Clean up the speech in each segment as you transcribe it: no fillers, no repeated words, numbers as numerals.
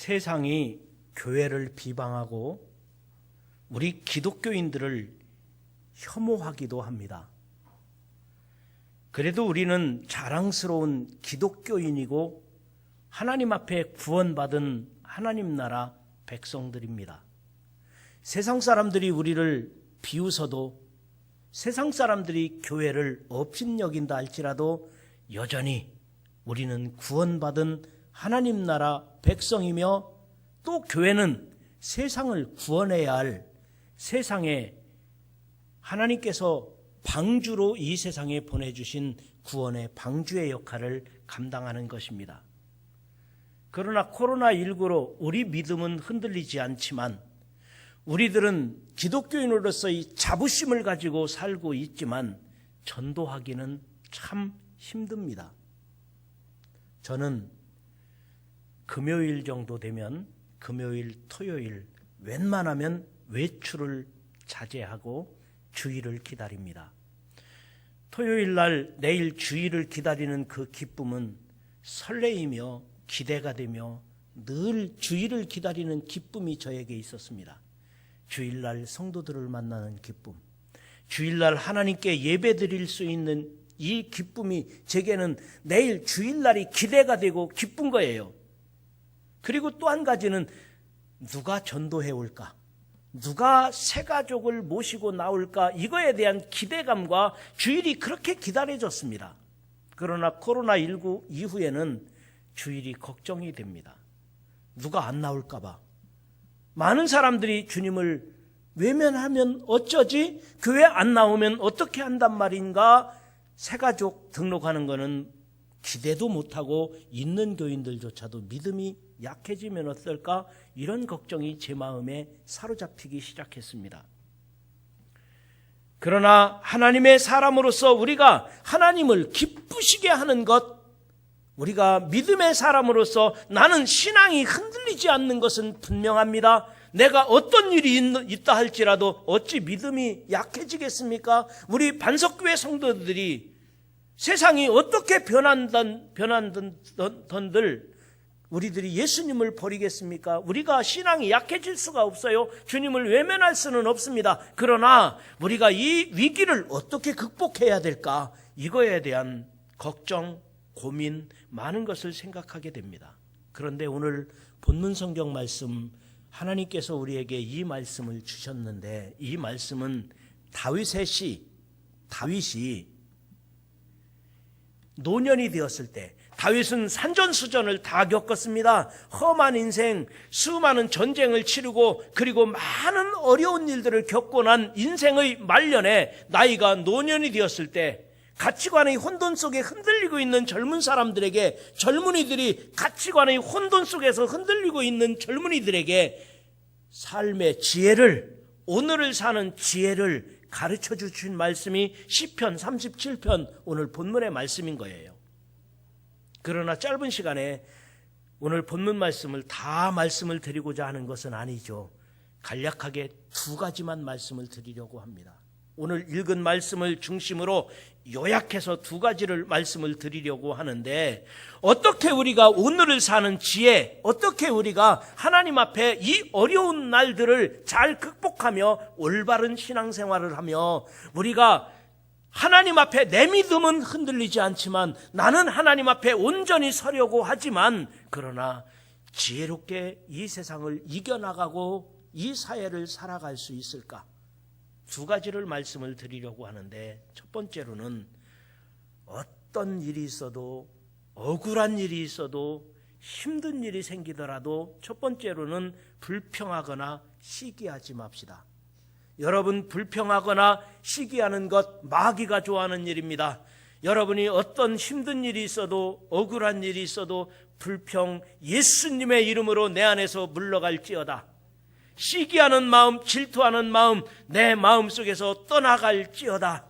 세상이 교회를 비방하고 우리 기독교인들을 혐오하기도 합니다. 그래도 우리는 자랑스러운 기독교인이고 하나님 앞에 구원받은 하나님 나라 백성들입니다. 세상 사람들이 우리를 비웃어도, 세상 사람들이 교회를 업신여긴다 할지라도 여전히 우리는 구원받은 하나님 나라 백성이며, 또 교회는 세상을 구원해야 할 세상에 하나님께서 방주로 이 세상에 보내주신 구원의 방주의 역할을 감당하는 것입니다. 그러나 코로나19로 우리 믿음은 흔들리지 않지만 우리들은 기독교인으로서의 자부심을 가지고 살고 있지만 전도하기는 참 힘듭니다. 저는 금요일 정도 되면 금요일, 토요일 웬만하면 외출을 자제하고 주일을 기다립니다. 토요일 날 내일 주일을 기다리는 그 기쁨은 설레이며 기대가 되며 늘 주일을 기다리는 기쁨이 저에게 있었습니다. 주일날 성도들을 만나는 기쁨, 주일날 하나님께 예배 드릴 수 있는 이 기쁨이 제게는 내일 주일날이 기대가 되고 기쁜 거예요. 그리고 또 한 가지는 누가 전도해 올까? 누가 새 가족을 모시고 나올까? 이거에 대한 기대감과 주일이 그렇게 기다려졌습니다. 그러나 코로나19 이후에는 주일이 걱정이 됩니다. 누가 안 나올까 봐. 많은 사람들이 주님을 외면하면 어쩌지? 교회 안 나오면 어떻게 한단 말인가? 새 가족 등록하는 거는 기대도 못하고 있는 교인들조차도 믿음이 약해지면 어떨까? 이런 걱정이 제 마음에 사로잡히기 시작했습니다. 그러나 하나님의 사람으로서 우리가 하나님을 기쁘시게 하는 것, 우리가 믿음의 사람으로서 나는 신앙이 흔들리지 않는 것은 분명합니다. 내가 어떤 일이 있다 할지라도 어찌 믿음이 약해지겠습니까? 우리 반석교회 성도들이 세상이 어떻게 변한던들 우리들이 예수님을 버리겠습니까? 우리가 신앙이 약해질 수가 없어요. 주님을 외면할 수는 없습니다. 그러나 우리가 이 위기를 어떻게 극복해야 될까? 이거에 대한 걱정, 고민, 많은 것을 생각하게 됩니다. 그런데 오늘 본문 성경 말씀, 하나님께서 우리에게 이 말씀을 주셨는데, 이 말씀은 다윗이 노년이 되었을 때, 다윗은 산전수전을 다 겪었습니다. 험한 인생, 수많은 전쟁을 치르고 그리고 많은 어려운 일들을 겪고 난 인생의 말년에 나이가 노년이 되었을 때, 가치관의 혼돈 속에 흔들리고 있는 젊은 사람들에게, 젊은이들이 가치관의 혼돈 속에서 흔들리고 있는 젊은이들에게 삶의 지혜를, 오늘을 사는 지혜를 가르쳐 주신 말씀이 시편 37편 오늘 본문의 말씀인 거예요. 그러나 짧은 시간에 오늘 본문 말씀을 다 말씀을 드리고자 하는 것은 아니죠. 간략하게 두 가지만 말씀을 드리려고 합니다. 오늘 읽은 말씀을 중심으로 요약해서 두 가지를 말씀을 드리려고 하는데, 어떻게 우리가 오늘을 사는 지혜, 어떻게 우리가 하나님 앞에 이 어려운 날들을 잘 극복하며 올바른 신앙생활을 하며, 우리가 하나님 앞에 내 믿음은 흔들리지 않지만 나는 하나님 앞에 온전히 서려고 하지만, 그러나 지혜롭게 이 세상을 이겨나가고 이 사회를 살아갈 수 있을까? 두 가지를 말씀을 드리려고 하는데, 첫 번째로는 어떤 일이 있어도, 억울한 일이 있어도, 힘든 일이 생기더라도 첫 번째로는 불평하거나 시기하지 맙시다. 여러분, 불평하거나 시기하는 것 마귀가 좋아하는 일입니다. 여러분이 어떤 힘든 일이 있어도, 억울한 일이 있어도 불평, 예수님의 이름으로 내 안에서 물러갈지어다. 시기하는 마음, 질투하는 마음 내 마음속에서 떠나갈지어다.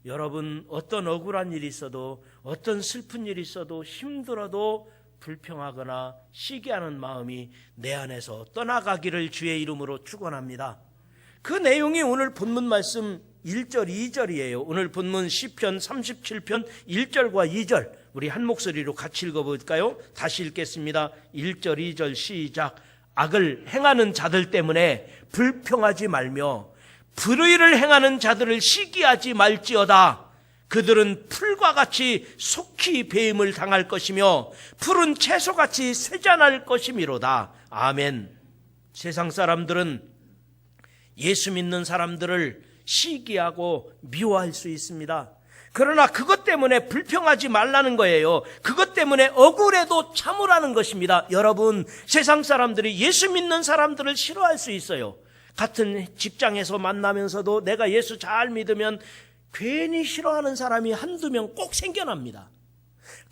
여러분, 어떤 억울한 일이 있어도, 어떤 슬픈 일이 있어도, 힘들어도 불평하거나 시기하는 마음이 내 안에서 떠나가기를 주의 이름으로 축원합니다. 그 내용이 오늘 본문 말씀 1절, 2절이에요. 오늘 본문 시편 37편 1절과 2절 우리 한 목소리로 같이 읽어볼까요? 다시 읽겠습니다. 1절 2절 시작. 악을 행하는 자들 때문에 불평하지 말며 불의를 행하는 자들을 시기하지 말지어다. 그들은 풀과 같이 속히 배임을 당할 것이며 푸른 채소같이 쇠잔할 것이미로다. 아멘. 세상 사람들은 예수 믿는 사람들을 시기하고 미워할 수 있습니다. 그러나 그것 때문에 불평하지 말라는 거예요. 그것 때문에 억울해도 참으라는 것입니다. 여러분, 세상 사람들이 예수 믿는 사람들을 싫어할 수 있어요. 같은 직장에서 만나면서도 내가 예수 잘 믿으면 괜히 싫어하는 사람이 한두 명 꼭 생겨납니다.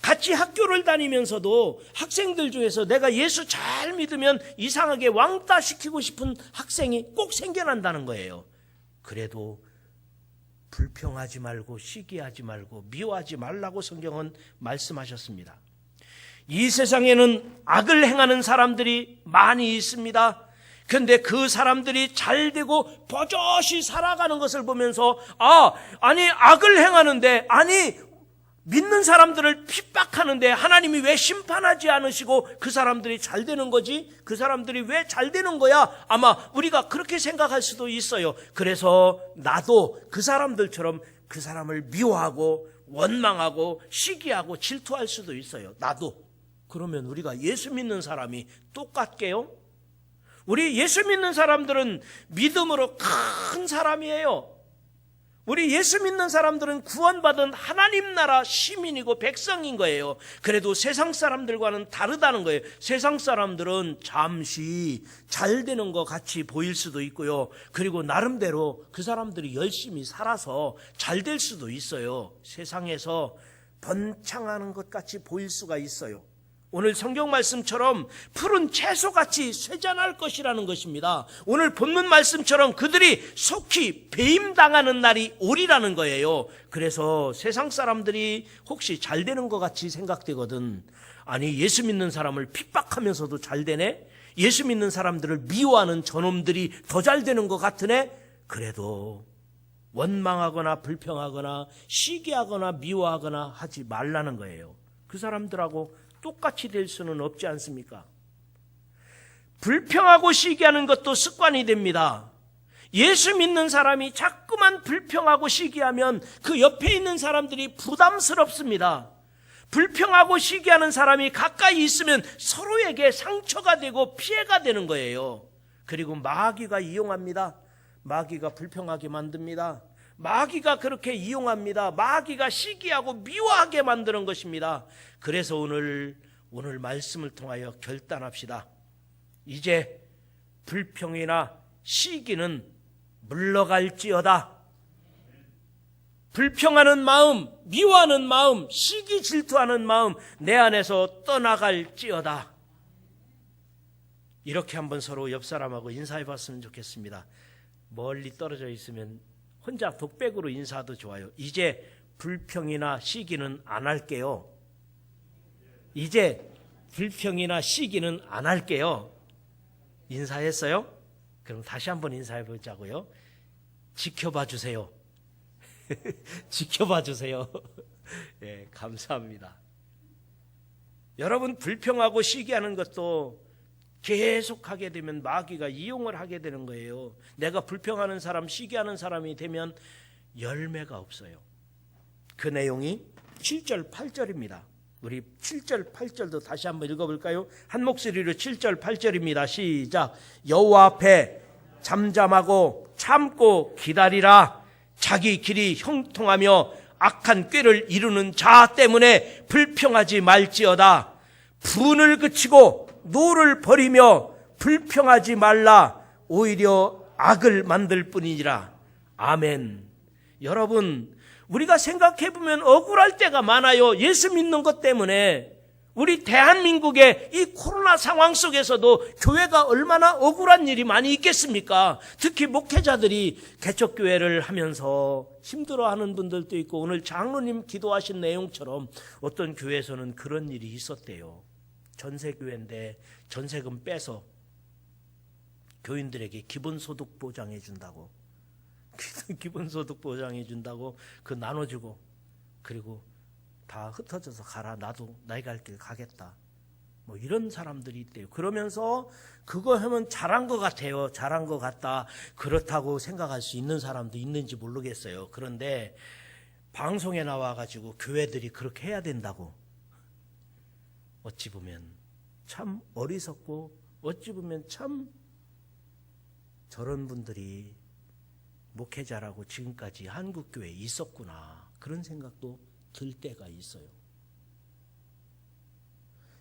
같이 학교를 다니면서도 학생들 중에서 내가 예수 잘 믿으면 이상하게 왕따 시키고 싶은 학생이 꼭 생겨난다는 거예요. 그래도 불평하지 말고 시기하지 말고 미워하지 말라고 성경은 말씀하셨습니다. 이 세상에는 악을 행하는 사람들이 많이 있습니다. 그런데 그 사람들이 잘 되고 버젓이 살아가는 것을 보면서 아니 악을 행하는데, 아니 믿는 사람들을 핍박하는데 하나님이 왜 심판하지 않으시고 그 사람들이 잘 되는 거지? 그 사람들이 왜 잘 되는 거야? 아마 우리가 그렇게 생각할 수도 있어요. 그래서 나도 그 사람들처럼 그 사람을 미워하고 원망하고 시기하고 질투할 수도 있어요. 나도. 그러면 우리가 예수 믿는 사람이 똑같게요? 우리 예수 믿는 사람들은 믿음으로 큰 사람이에요. 우리 예수 믿는 사람들은 구원받은 하나님 나라 시민이고 백성인 거예요. 그래도 세상 사람들과는 다르다는 거예요. 세상 사람들은 잠시 잘 되는 것 같이 보일 수도 있고요. 그리고 나름대로 그 사람들이 열심히 살아서 잘 될 수도 있어요. 세상에서 번창하는 것 같이 보일 수가 있어요. 오늘 성경 말씀처럼 푸른 채소같이 쇠잔할 것이라는 것입니다. 오늘 본문 말씀처럼 그들이 속히 배임당하는 날이 오리라는 거예요. 그래서 세상 사람들이 혹시 잘 되는 것 같이 생각되거든. 아니, 예수 믿는 사람을 핍박하면서도 잘 되네? 예수 믿는 사람들을 미워하는 저놈들이 더 잘 되는 것 같으네? 그래도 원망하거나 불평하거나 시기하거나 미워하거나 하지 말라는 거예요. 그 사람들하고 똑같이 될 수는 없지 않습니까? 불평하고 시기하는 것도 습관이 됩니다. 예수 믿는 사람이 자꾸만 불평하고 시기하면 그 옆에 있는 사람들이 부담스럽습니다. 불평하고 시기하는 사람이 가까이 있으면 서로에게 상처가 되고 피해가 되는 거예요. 그리고 마귀가 이용합니다. 마귀가 불평하게 만듭니다. 마귀가 그렇게 이용합니다. 마귀가 시기하고 미워하게 만드는 것입니다. 그래서 오늘 말씀을 통하여 결단합시다. 이제 불평이나 시기는 물러갈지어다. 불평하는 마음, 미워하는 마음, 시기 질투하는 마음 내 안에서 떠나갈지어다. 이렇게 한번 서로 옆 사람하고 인사해 봤으면 좋겠습니다. 멀리 떨어져 있으면 혼자 독백으로 인사도 좋아요. 이제 불평이나 시기는 안 할게요. 이제 불평이나 시기는 안 할게요. 인사했어요? 그럼 다시 한번 인사해 보자고요. 지켜봐 주세요. 지켜봐 주세요. 예, 감사합니다. 여러분, 불평하고 시기하는 것도 계속하게 되면 마귀가 이용을 하게 되는 거예요. 내가 불평하는 사람, 시기하는 사람이 되면 열매가 없어요. 그 내용이 7절, 8절입니다. 우리 7절, 8절도 다시 한번 읽어볼까요? 한 목소리로 7절, 8절입니다. 시작. 여호와 앞에 잠잠하고 참고 기다리라. 자기 길이 형통하며 악한 꾀를 이루는 자 때문에 불평하지 말지어다. 분을 그치고 노를 버리며 불평하지 말라. 오히려 악을 만들 뿐이니라. 아멘. 여러분, 우리가 생각해보면 억울할 때가 많아요. 예수 믿는 것 때문에. 우리 대한민국의 이 코로나 상황 속에서도 교회가 얼마나 억울한 일이 많이 있겠습니까? 특히 목회자들이 개척교회를 하면서 힘들어하는 분들도 있고, 오늘 장로님 기도하신 내용처럼 어떤 교회에서는 그런 일이 있었대요. 전세교회인데 전세금 빼서 교인들에게 기본소득 보장해 준다고, 기본소득 보장해 준다고 그 나눠주고, 그리고 다 흩어져서 가라. 나도 나의 갈 길 가겠다. 뭐 이런 사람들이 있대요. 그러면서 그거 하면 잘한 것 같아요. 잘한 것 같다. 그렇다고 생각할 수 있는 사람도 있는지 모르겠어요. 그런데 방송에 나와가지고 교회들이 그렇게 해야 된다고, 어찌 보면 참 어리석고 어찌 보면 참 저런 분들이 목회자라고 지금까지 한국교회에 있었구나, 그런 생각도 들 때가 있어요.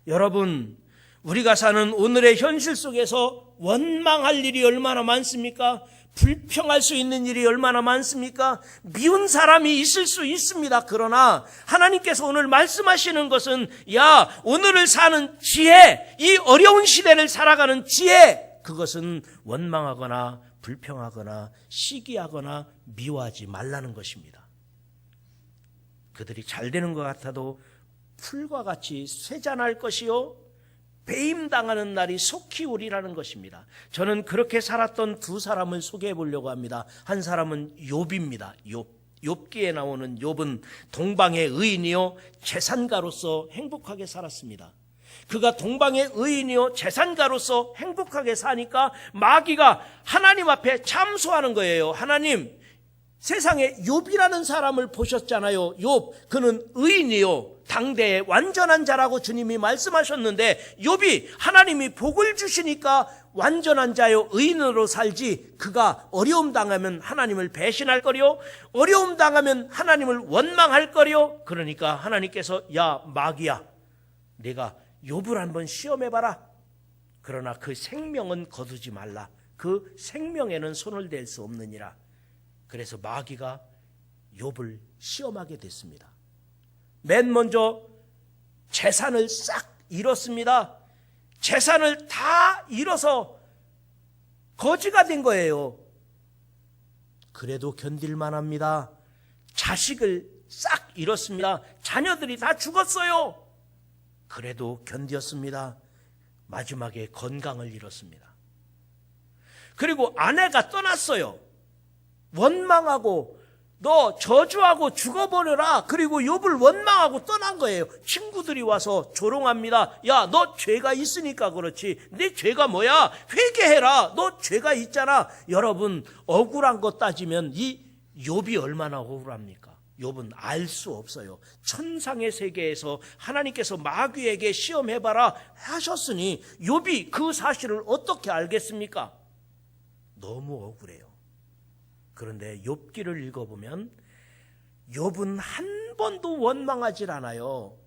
여러분, 우리가 사는 오늘의 현실 속에서 원망할 일이 얼마나 많습니까? 불평할 수 있는 일이 얼마나 많습니까? 미운 사람이 있을 수 있습니다. 그러나 하나님께서 오늘 말씀하시는 것은, 야, 오늘을 사는 지혜, 이 어려운 시대를 살아가는 지혜, 그것은 원망하거나 불평하거나 시기하거나 미워하지 말라는 것입니다. 그들이 잘 되는 것 같아도 풀과 같이 쇠잔할 것이요 배임당하는 날이 속히 오리라는 것입니다. 저는 그렇게 살았던 두 사람을 소개해 보려고 합니다. 한 사람은 욥입니다. 욥기에 나오는 욥은 동방의 의인이요 재산가로서 행복하게 살았습니다. 그가 동방의 의인이요 재산가로서 행복하게 사니까 마귀가 하나님 앞에 참소하는 거예요. 하나님, 세상에 욥이라는 사람을 보셨잖아요. 욥, 그는 의인이요 당대의 완전한 자라고 주님이 말씀하셨는데, 욥이 하나님이 복을 주시니까 완전한 자요 의인으로 살지, 그가 어려움 당하면 하나님을 배신할 거요, 어려움 당하면 하나님을 원망할 거요. 그러니까 하나님께서, 야 마귀야, 내가 욥을 한번 시험해봐라. 그러나 그 생명은 거두지 말라. 그 생명에는 손을 댈 수 없느니라. 그래서 마귀가 욥을 시험하게 됐습니다. 맨 먼저 재산을 싹 잃었습니다. 재산을 다 잃어서 거지가 된 거예요. 그래도 견딜만 합니다. 자식을 싹 잃었습니다. 자녀들이 다 죽었어요. 그래도 견뎠습니다. 마지막에 건강을 잃었습니다. 그리고 아내가 떠났어요. 원망하고 너 저주하고 죽어버려라. 그리고 욥을 원망하고 떠난 거예요. 친구들이 와서 조롱합니다. 야, 너 죄가 있으니까 그렇지. 네 죄가 뭐야? 회개해라. 너 죄가 있잖아. 여러분, 억울한 거 따지면 이 욥이 얼마나 억울합니까? 욥은 알 수 없어요. 천상의 세계에서 하나님께서 마귀에게 시험해봐라 하셨으니 욥이 그 사실을 어떻게 알겠습니까? 너무 억울해요. 그런데 욥기를 읽어보면 욥은 한 번도 원망하질 않아요.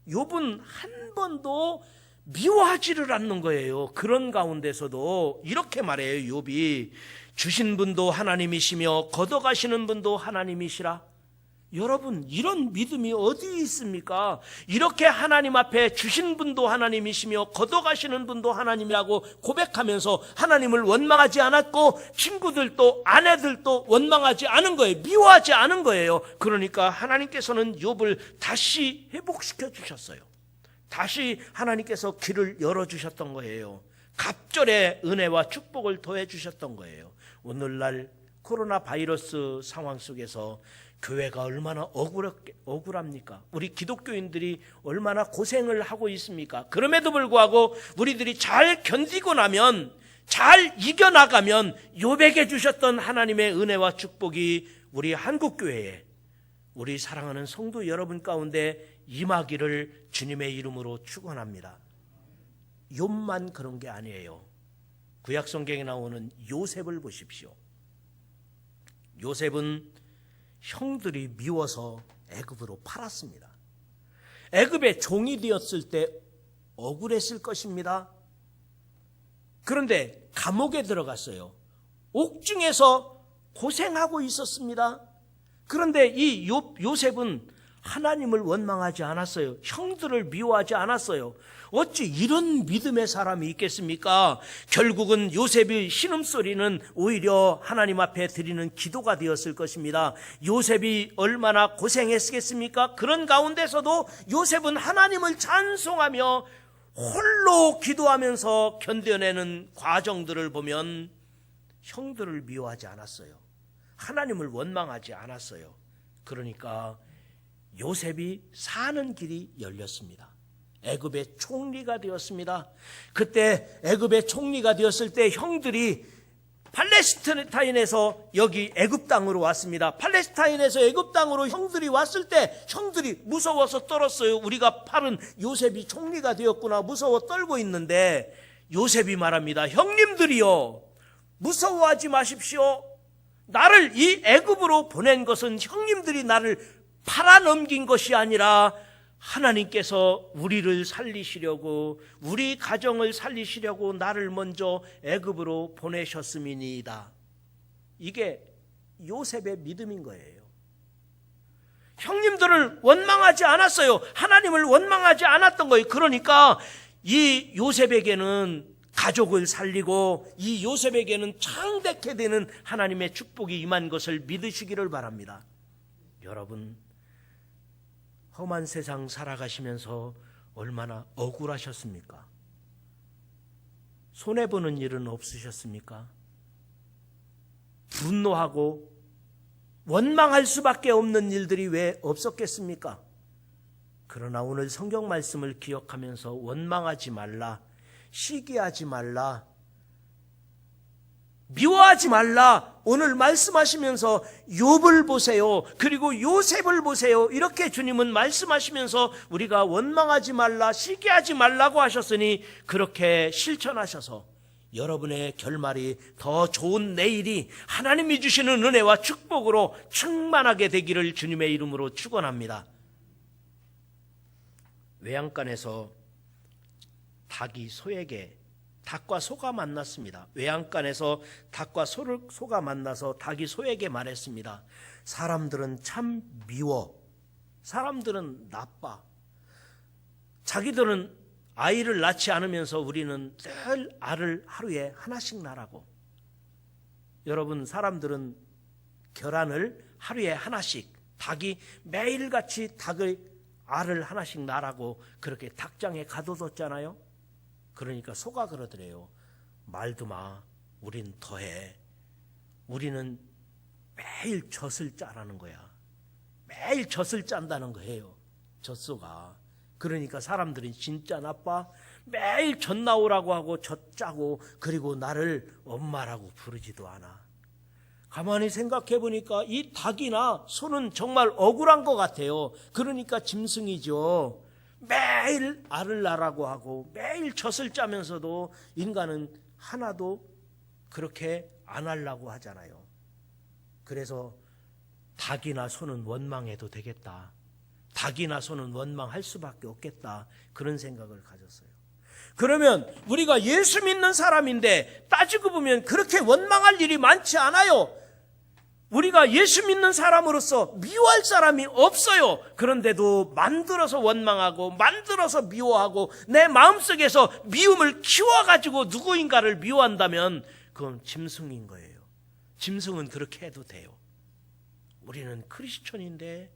욥은 한 번도 미워하지를 않는 거예요. 그런 가운데서도 이렇게 말해요. 욥이, 주신 분도 하나님이시며 걷어가시는 분도 하나님이시라. 여러분, 이런 믿음이 어디 있습니까? 이렇게 하나님 앞에 주신 분도 하나님이시며 걷어가시는 분도 하나님이라고 고백하면서 하나님을 원망하지 않았고 친구들도 아내들도 원망하지 않은 거예요. 미워하지 않은 거예요. 그러니까 하나님께서는 욥을 다시 회복시켜 주셨어요. 다시 하나님께서 길을 열어주셨던 거예요. 갑절의 은혜와 축복을 더해 주셨던 거예요. 오늘날 코로나 바이러스 상황 속에서 교회가 얼마나 억울합니까? 우리 기독교인들이 얼마나 고생을 하고 있습니까? 그럼에도 불구하고 우리들이 잘 견디고 나면, 잘 이겨나가면 욥에게 주셨던 하나님의 은혜와 축복이 우리 한국교회에, 우리 사랑하는 성도 여러분 가운데 임하기를 주님의 이름으로 축원합니다. 욥만 그런 게 아니에요. 구약 성경에 나오는 요셉을 보십시오. 요셉은 형들이 미워서 애굽으로 팔았습니다. 애굽의 종이 되었을 때 억울했을 것입니다. 그런데 감옥에 들어갔어요. 옥중에서 고생하고 있었습니다. 그런데 이 요셉은 하나님을 원망하지 않았어요. 형들을 미워하지 않았어요. 어찌 이런 믿음의 사람이 있겠습니까? 결국은 요셉의 신음소리는 오히려 하나님 앞에 드리는 기도가 되었을 것입니다. 요셉이 얼마나 고생했겠습니까? 그런 가운데서도 요셉은 하나님을 찬송하며 홀로 기도하면서 견뎌내는 과정들을 보면 형들을 미워하지 않았어요. 하나님을 원망하지 않았어요. 그러니까 요셉이 사는 길이 열렸습니다. 애굽의 총리가 되었습니다. 그때 애굽의 총리가 되었을 때 형들이 팔레스타인에서 여기 애굽 땅으로 왔습니다. 팔레스타인에서 애굽 땅으로 형들이 왔을 때 형들이 무서워서 떨었어요. 우리가 팔은 요셉이 총리가 되었구나 무서워 떨고 있는데 요셉이 말합니다. 형님들이요, 무서워하지 마십시오. 나를 이 애굽으로 보낸 것은 형님들이 나를 팔아넘긴 것이 아니라 하나님께서 우리를 살리시려고, 우리 가정을 살리시려고 나를 먼저 애굽으로 보내셨음이니이다. 이게 요셉의 믿음인 거예요. 형님들을 원망하지 않았어요. 하나님을 원망하지 않았던 거예요. 그러니까 이 요셉에게는 가족을 살리고 이 요셉에게는 창대케 되는 하나님의 축복이 임한 것을 믿으시기를 바랍니다. 여러분, 험한 세상 살아가시면서 얼마나 억울하셨습니까? 손해보는 일은 없으셨습니까? 분노하고 원망할 수밖에 없는 일들이 왜 없었겠습니까? 그러나 오늘 성경 말씀을 기억하면서 원망하지 말라, 시기하지 말라, 미워하지 말라, 오늘 말씀하시면서 욥을 보세요. 그리고 요셉을 보세요. 이렇게 주님은 말씀하시면서 우리가 원망하지 말라, 시기하지 말라고 하셨으니 그렇게 실천하셔서 여러분의 결말이 더 좋은 내일이 하나님이 주시는 은혜와 축복으로 충만하게 되기를 주님의 이름으로 축원합니다. 외양간에서 닭이 소에게, 닭과 소가 만났습니다. 외양간에서 닭과 소가 만나서 닭이 소에게 말했습니다. 사람들은 참 미워. 사람들은 나빠. 자기들은 아이를 낳지 않으면서 우리는 늘 알을 하루에 하나씩 낳으라고. 여러분, 사람들은 계란을 하루에 하나씩, 닭이 매일같이 닭의 알을 하나씩 낳으라고 그렇게 닭장에 가둬뒀잖아요. 그러니까 소가 그러더래요. 말도 마, 우린 더해. 우리는 매일 젖을 짜라는 거야. 매일 젖을 짠다는 거예요, 젖소가. 그러니까 사람들이 진짜 나빠. 매일 젖 나오라고 하고 젖 짜고, 그리고 나를 엄마라고 부르지도 않아. 가만히 생각해 보니까 이 닭이나 소는 정말 억울한 것 같아요. 그러니까 짐승이죠. 매일 알을 낳으라고 하고 매일 젖을 짜면서도 인간은 하나도 그렇게 안 하려고 하잖아요. 그래서 닭이나 소는 원망해도 되겠다, 닭이나 소는 원망할 수밖에 없겠다, 그런 생각을 가졌어요. 그러면 우리가 예수 믿는 사람인데 따지고 보면 그렇게 원망할 일이 많지 않아요. 우리가 예수 믿는 사람으로서 미워할 사람이 없어요. 그런데도 만들어서 원망하고 만들어서 미워하고 내 마음속에서 미움을 키워가지고 누구인가를 미워한다면 그건 짐승인 거예요. 짐승은 그렇게 해도 돼요. 우리는 크리스천인데,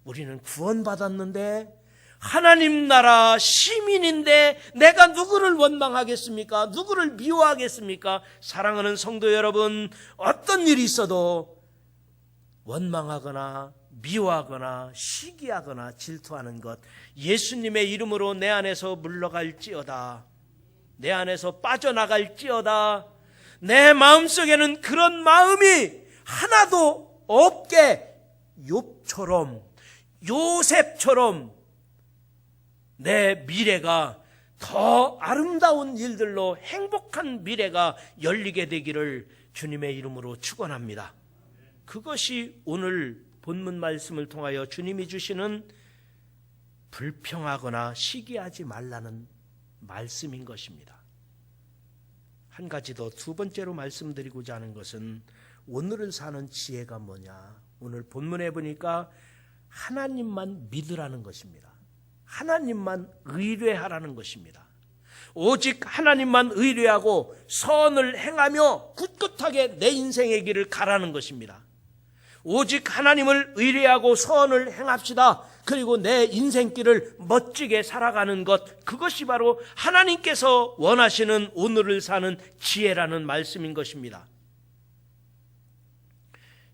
우리는 구원받았는데, 하나님 나라 시민인데 내가 누구를 원망하겠습니까? 누구를 미워하겠습니까? 사랑하는 성도 여러분, 어떤 일이 있어도 원망하거나 미워하거나 시기하거나 질투하는 것, 예수님의 이름으로 내 안에서 물러갈지어다, 내 안에서 빠져나갈지어다. 내 마음속에는 그런 마음이 하나도 없게 욥처럼, 요셉처럼 내 미래가 더 아름다운 일들로 행복한 미래가 열리게 되기를 주님의 이름으로 축원합니다. 그것이 오늘 본문 말씀을 통하여 주님이 주시는 불평하거나 시기하지 말라는 말씀인 것입니다. 한 가지 더, 두 번째로 말씀드리고자 하는 것은 오늘을 사는 지혜가 뭐냐. 오늘 본문에 보니까 하나님만 믿으라는 것입니다. 하나님만 의뢰하라는 것입니다. 오직 하나님만 의뢰하고 선을 행하며 굳굳하게 내 인생의 길을 가라는 것입니다. 오직 하나님을 의뢰하고 선을 행합시다. 그리고 내 인생길을 멋지게 살아가는 것, 그것이 바로 하나님께서 원하시는 오늘을 사는 지혜라는 말씀인 것입니다.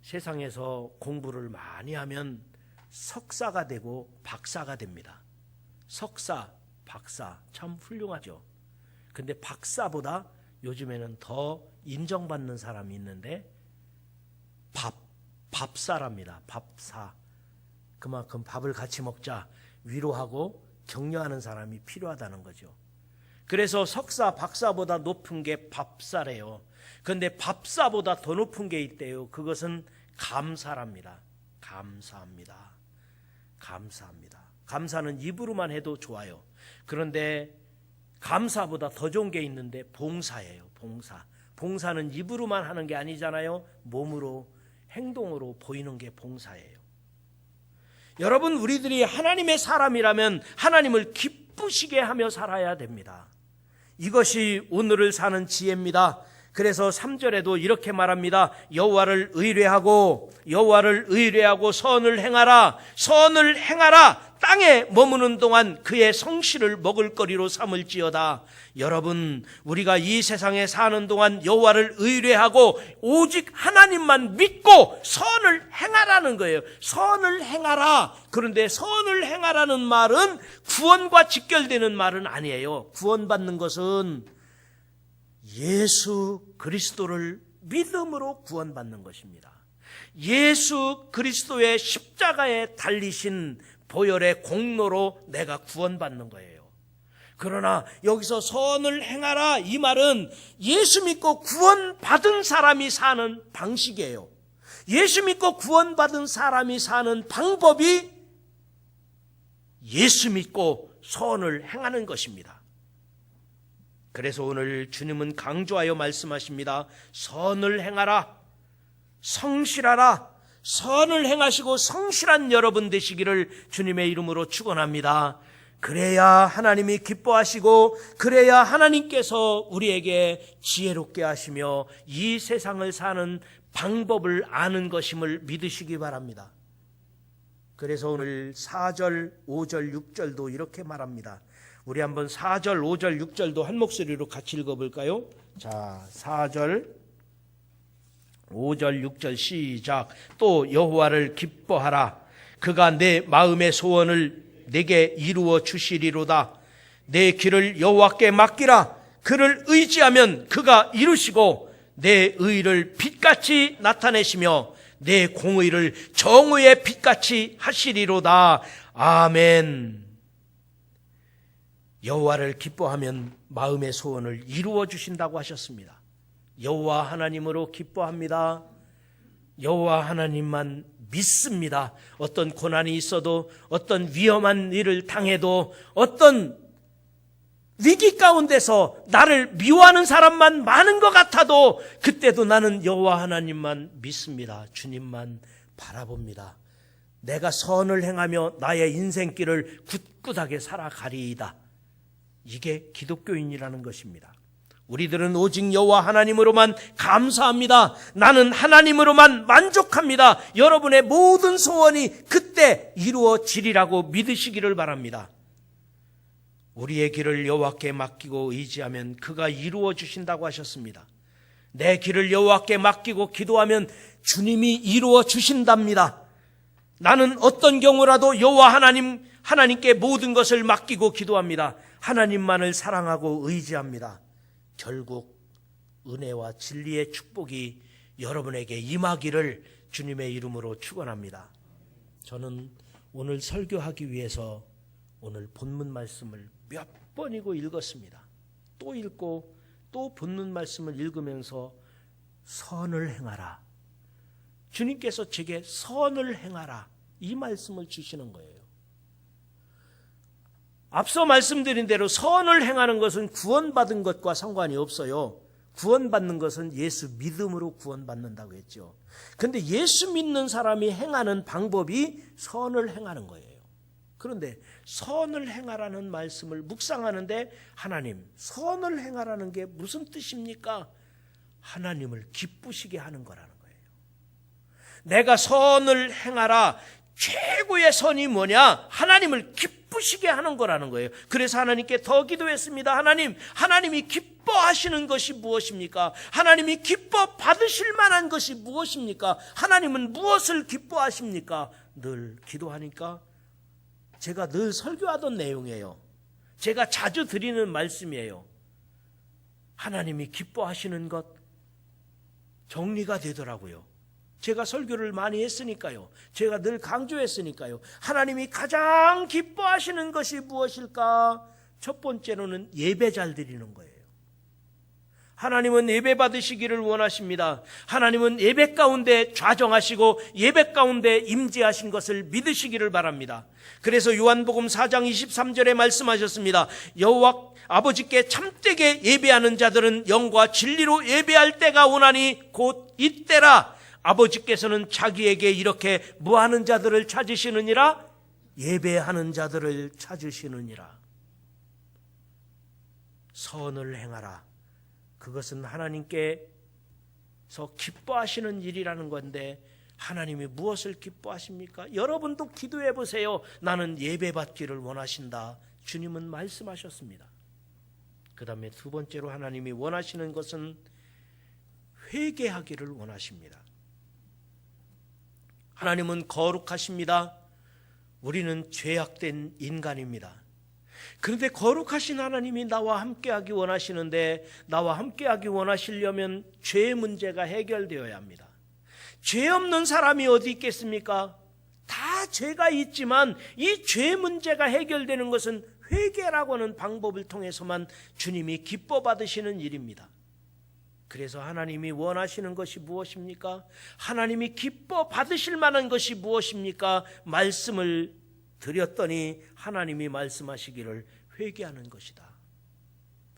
세상에서 공부를 많이 하면 석사가 되고 박사가 됩니다. 석사, 박사 참 훌륭하죠. 근데 박사보다 요즘에는 더 인정받는 사람이 있는데 밥사랍니다. 밥사. 그만큼 밥을 같이 먹자 위로하고 격려하는 사람이 필요하다는 거죠. 그래서 석사, 박사보다 높은 게 밥사래요. 그런데 밥사보다 더 높은 게 있대요. 그것은 감사랍니다. 감사합니다. 감사합니다. 감사는 입으로만 해도 좋아요. 그런데 감사보다 더 좋은 게 있는데 봉사예요. 봉사. 봉사는 입으로만 하는 게 아니잖아요. 몸으로, 행동으로 보이는 게 봉사예요. 여러분, 우리들이 하나님의 사람이라면 하나님을 기쁘시게 하며 살아야 됩니다. 이것이 오늘을 사는 지혜입니다. 그래서 3절에도 이렇게 말합니다. 여호와를 의뢰하고 선을 행하라. 선을 행하라. 땅에 머무는 동안 그의 성실을 먹을거리로 삼을지어다. 여러분, 우리가 이 세상에 사는 동안 여호와를 의뢰하고 오직 하나님만 믿고 선을 행하라는 거예요. 선을 행하라. 그런데 선을 행하라는 말은 구원과 직결되는 말은 아니에요. 구원받는 것은 예수 그리스도를 믿음으로 구원받는 것입니다. 예수 그리스도의 십자가에 달리신 보혈의 공로로 내가 구원받는 거예요. 그러나 여기서 선을 행하라 이 말은 예수 믿고 구원받은 사람이 사는 방식이에요. 예수 믿고 구원받은 사람이 사는 방법이 예수 믿고 선을 행하는 것입니다. 그래서 오늘 주님은 강조하여 말씀하십니다. 선을 행하라. 성실하라. 선을 행하시고 성실한 여러분 되시기를 주님의 이름으로 축원합니다. 그래야 하나님이 기뻐하시고 그래야 하나님께서 우리에게 지혜롭게 하시며 이 세상을 사는 방법을 아는 것임을 믿으시기 바랍니다. 그래서 오늘 4절, 5절, 6절도 이렇게 말합니다. 우리 한번 4절, 5절, 6절도 한 목소리로 같이 읽어볼까요? 자, 4절, 5절, 6절 시작. 또 여호와를 기뻐하라. 그가 내 마음의 소원을 내게 이루어 주시리로다. 내 길을 여호와께 맡기라. 그를 의지하면 그가 이루시고 내 의를 빛같이 나타내시며 내 공의를 정의의 빛같이 하시리로다. 아멘. 여호와를 기뻐하면 마음의 소원을 이루어 주신다고 하셨습니다. 여호와 하나님으로 기뻐합니다. 여호와 하나님만 믿습니다. 어떤 고난이 있어도 어떤 위험한 일을 당해도 어떤 위기 가운데서 나를 미워하는 사람만 많은 것 같아도 그때도 나는 여호와 하나님만 믿습니다. 주님만 바라봅니다. 내가 선을 행하며 나의 인생길을 굳굳하게 살아가리이다. 이게 기독교인이라는 것입니다. 우리들은 오직 여호와 하나님으로만 감사합니다. 나는 하나님으로만 만족합니다. 여러분의 모든 소원이 그때 이루어지리라고 믿으시기를 바랍니다. 우리의 길을 여호와께 맡기고 의지하면 그가 이루어 주신다고 하셨습니다. 내 길을 여호와께 맡기고 기도하면 주님이 이루어 주신답니다. 나는 어떤 경우라도 여호와 하나님께 모든 것을 맡기고 기도합니다. 하나님만을 사랑하고 의지합니다. 결국 은혜와 진리의 축복이 여러분에게 임하기를 주님의 이름으로 축원합니다. 저는 오늘 설교하기 위해서 오늘 본문 말씀을 몇 번이고 읽었습니다. 또 읽고 또 본문 말씀을 읽으면서 선을 행하라. 주님께서 제게 선을 행하라 이 말씀을 주시는 거예요. 앞서 말씀드린 대로 선을 행하는 것은 구원받은 것과 상관이 없어요. 구원받는 것은 예수 믿음으로 구원받는다고 했죠. 그런데 예수 믿는 사람이 행하는 방법이 선을 행하는 거예요. 그런데 선을 행하라는 말씀을 묵상하는데 하나님, 선을 행하라는 게 무슨 뜻입니까? 하나님을 기쁘시게 하는 거라는 거예요. 내가 선을 행하라. 최고의 선이 뭐냐? 하나님을 기쁘시게 하는 거라는 거예요. 그래서 하나님께 더 기도했습니다. 하나님이 기뻐하시는 것이 무엇입니까? 하나님이 기뻐 받으실 만한 것이 무엇입니까? 하나님은 무엇을 기뻐하십니까? 늘 기도하니까 제가 늘 설교하던 내용이에요. 제가 자주 드리는 말씀이에요. 하나님이 기뻐하시는 것 정리가 되더라고요. 제가 설교를 많이 했으니까요. 제가 늘 강조했으니까요. 하나님이 가장 기뻐하시는 것이 무엇일까? 첫 번째로는 예배 잘 드리는 거예요. 하나님은 예배 받으시기를 원하십니다. 하나님은 예배 가운데 좌정하시고 예배 가운데 임재하신 것을 믿으시기를 바랍니다. 그래서 요한복음 4장 23절에 말씀하셨습니다. 여호와 아버지께 참되게 예배하는 자들은 영과 진리로 예배할 때가 오나니 곧 이때라. 아버지께서는 자기에게 이렇게 뭐하는 자들을 찾으시느니라? 예배하는 자들을 찾으시느니라. 선을 행하라. 그것은 하나님께서 기뻐하시는 일이라는 건데 하나님이 무엇을 기뻐하십니까? 여러분도 기도해 보세요. 나는 예배받기를 원하신다. 주님은 말씀하셨습니다. 그 다음에 두 번째로 하나님이 원하시는 것은 회개하기를 원하십니다. 하나님은 거룩하십니다. 우리는 죄악된 인간입니다. 그런데 거룩하신 하나님이 나와 함께하기 원하시는데 나와 함께하기 원하시려면 죄의 문제가 해결되어야 합니다. 죄 없는 사람이 어디 있겠습니까? 다 죄가 있지만 이 죄 문제가 해결되는 것은 회개라고 하는 방법을 통해서만 주님이 기뻐 받으시는 일입니다. 그래서 하나님이 원하시는 것이 무엇입니까? 하나님이 기뻐 받으실 만한 것이 무엇입니까? 말씀을 드렸더니 하나님이 말씀하시기를 회개하는 것이다.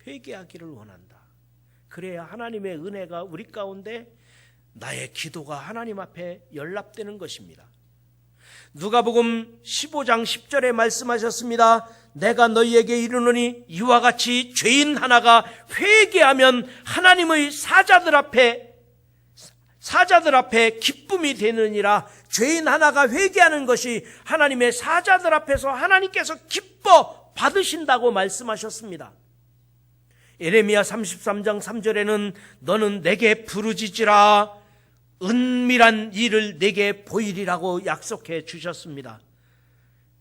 회개하기를 원한다. 그래야 하나님의 은혜가 우리 가운데 나의 기도가 하나님 앞에 연락되는 것입니다. 누가복음 15장 10절에 말씀하셨습니다. 내가 너희에게 이르노니 이와 같이 죄인 하나가 회개하면 하나님의 사자들 앞에 기쁨이 되느니라. 죄인 하나가 회개하는 것이 하나님의 사자들 앞에서 하나님께서 기뻐 받으신다고 말씀하셨습니다. 예레미야 33장 3절에는 너는 내게 부르짖으라 은밀한 일을 내게 보이리라고 약속해 주셨습니다.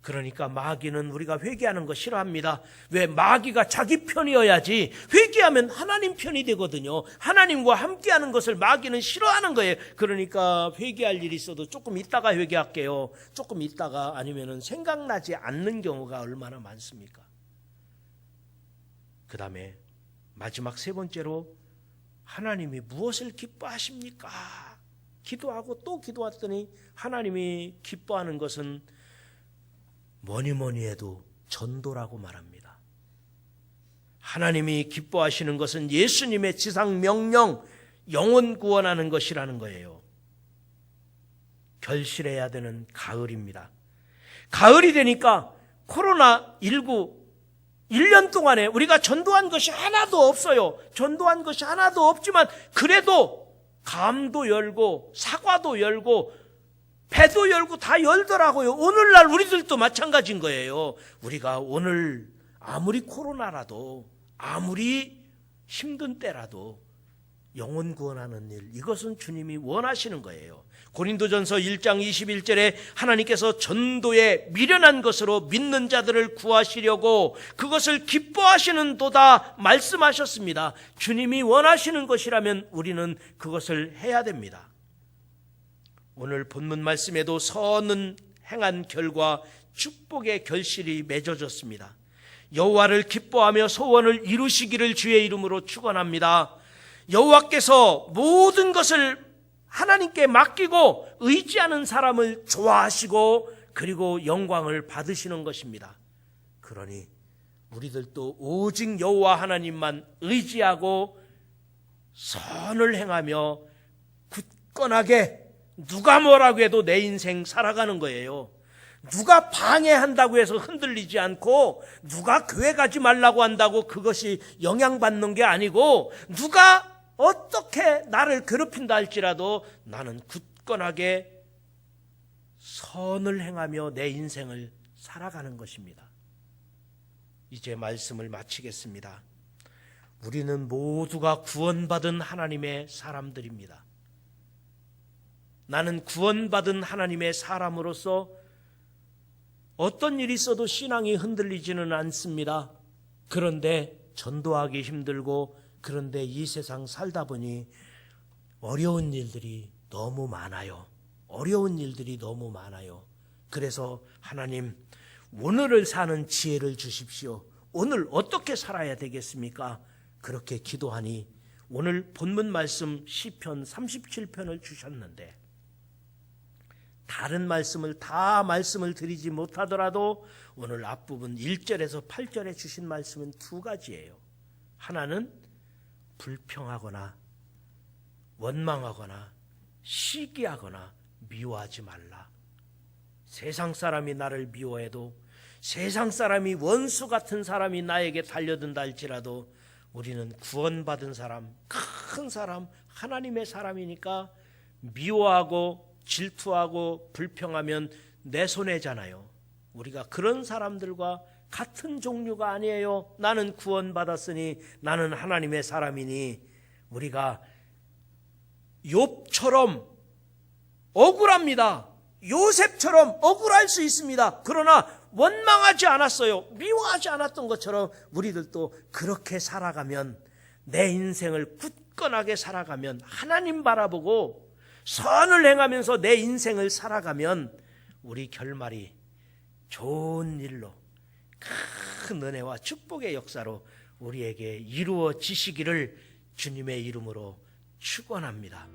그러니까 마귀는 우리가 회개하는 거 싫어합니다. 왜? 마귀가 자기 편이어야지. 회개하면 하나님 편이 되거든요. 하나님과 함께하는 것을 마귀는 싫어하는 거예요. 그러니까 회개할 일이 있어도 조금 있다가 회개할게요. 조금 있다가 아니면은 생각나지 않는 경우가 얼마나 많습니까? 그 다음에 마지막 세 번째로 하나님이 무엇을 기뻐하십니까? 기도하고 또 기도했더니 하나님이 기뻐하는 것은 뭐니 해도 전도라고 말합니다. 하나님이 기뻐하시는 것은 예수님의 지상 명령, 영혼 구원하는 것이라는 거예요. 결실해야 되는 가을입니다. 가을이 되니까 코로나19 1년 동안에 우리가 전도한 것이 하나도 없어요. 전도한 것이 하나도 없지만 그래도 감도 열고 사과도 열고 배도 열고 다 열더라고요. 오늘날 우리들도 마찬가지인 거예요. 우리가 오늘 아무리 코로나라도 아무리 힘든 때라도 영혼 구원하는 일, 이것은 주님이 원하시는 거예요. 고린도전서 1장 21절에 하나님께서 전도에 미련한 것으로 믿는 자들을 구하시려고 그것을 기뻐하시는도다 말씀하셨습니다. 주님이 원하시는 것이라면 우리는 그것을 해야 됩니다. 오늘 본문 말씀에도 선은 행한 결과 축복의 결실이 맺어졌습니다. 여호와를 기뻐하며 소원을 이루시기를 주의 이름으로 축원합니다. 여호와께서 모든 것을 하나님께 맡기고 의지하는 사람을 좋아하시고 그리고 영광을 받으시는 것입니다. 그러니 우리들도 오직 여호와 하나님만 의지하고 선을 행하며 굳건하게 누가 뭐라고 해도 내 인생 살아가는 거예요. 누가 방해한다고 해서 흔들리지 않고 누가 교회 가지 말라고 한다고 그것이 영향받는 게 아니고 누가 어떻게 나를 괴롭힌다 할지라도 나는 굳건하게 선을 행하며 내 인생을 살아가는 것입니다. 이제 말씀을 마치겠습니다. 우리는 모두가 구원받은 하나님의 사람들입니다. 나는 구원받은 하나님의 사람으로서 어떤 일이 있어도 신앙이 흔들리지는 않습니다. 그런데 전도하기 힘들고, 그런데 이 세상 살다 보니 어려운 일들이 너무 많아요. 어려운 일들이 너무 많아요. 그래서 하나님, 오늘을 사는 지혜를 주십시오. 오늘 어떻게 살아야 되겠습니까? 그렇게 기도하니 오늘 본문 말씀 시편 37편을 주셨는데, 다른 말씀을 다 말씀을 드리지 못하더라도 오늘 앞부분 1절에서 8절에 주신 말씀은 두 가지예요. 하나는 불평하거나 원망하거나 시기하거나 미워하지 말라. 세상 사람이 나를 미워해도, 세상 사람이 원수 같은 사람이 나에게 달려든다 할지라도 우리는 구원받은 사람, 큰 사람, 하나님의 사람이니까 미워하고 질투하고 불평하면 내 손해잖아요. 우리가 그런 사람들과 같은 종류가 아니에요. 나는 구원받았으니, 나는 하나님의 사람이니, 우리가 욥처럼 억울합니다. 요셉처럼 억울할 수 있습니다. 그러나 원망하지 않았어요. 미워하지 않았던 것처럼 우리들도 그렇게 살아가면, 내 인생을 굳건하게 살아가면, 하나님 바라보고 선을 행하면서 내 인생을 살아가면 우리 결말이 좋은 일로, 큰 은혜와 축복의 역사로 우리에게 이루어지시기를 주님의 이름으로 축원합니다.